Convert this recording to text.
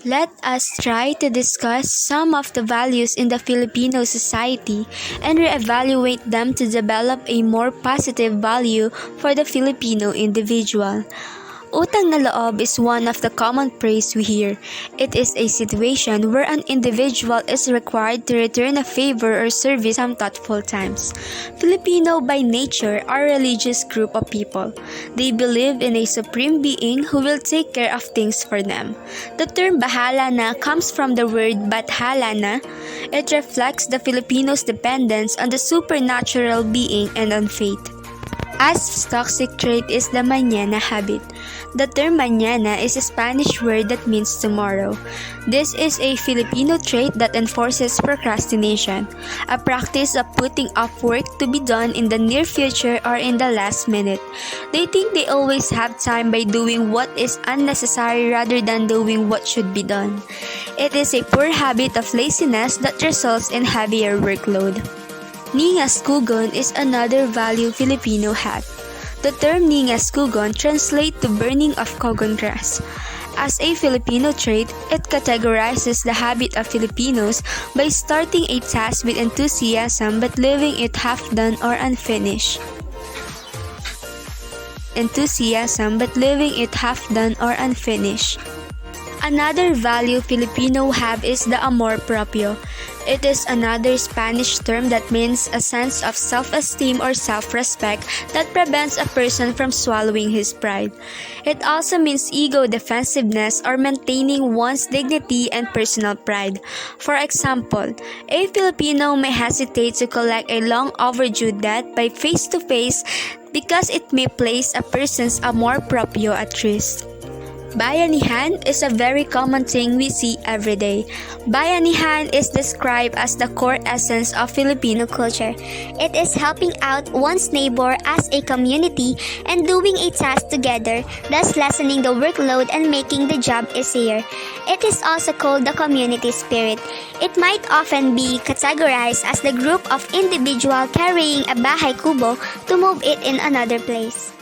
Let us try to discuss some of the values in the Filipino society and reevaluate them to develop a more positive value for the Filipino individual. Utang na loob is one of the common phrase we hear. It is a situation where an individual is required to return a favor or service some thoughtful times. Filipino by nature are a religious group of people. They believe in a supreme being who will take care of things for them. The term bahala na comes from the word bathala na. It reflects the Filipinos' dependence on the supernatural being and on faith. As toxic trait is the mañana habit. The term mañana is a Spanish word that means tomorrow. This is a Filipino trait that enforces procrastination, a practice of putting off work to be done in the near future or in the last minute. They think they always have time by doing what is unnecessary rather than doing what should be done. It is a poor habit of laziness that results in heavier workload. Ningas kugon is another value Filipino have. The term ningas kugon translates to burning of kogon grass. As a Filipino trait, it categorizes the habit of Filipinos by starting a task with enthusiasm but leaving it half done or unfinished. Another value Filipino have is the amor propio. It is another Spanish term that means a sense of self-esteem or self-respect that prevents a person from swallowing his pride. It also means ego defensiveness or maintaining one's dignity and personal pride. For example, a Filipino may hesitate to collect a long overdue debt by face-to-face because it may place a person's amor propio at risk. Bayanihan is a very common thing we see every day. Bayanihan is described as the core essence of Filipino culture. It is helping out one's neighbor as a community and doing a task together, thus lessening the workload and making the job easier. It is also called the community spirit. It might often be categorized as the group of individuals carrying a bahay kubo to move it in another place.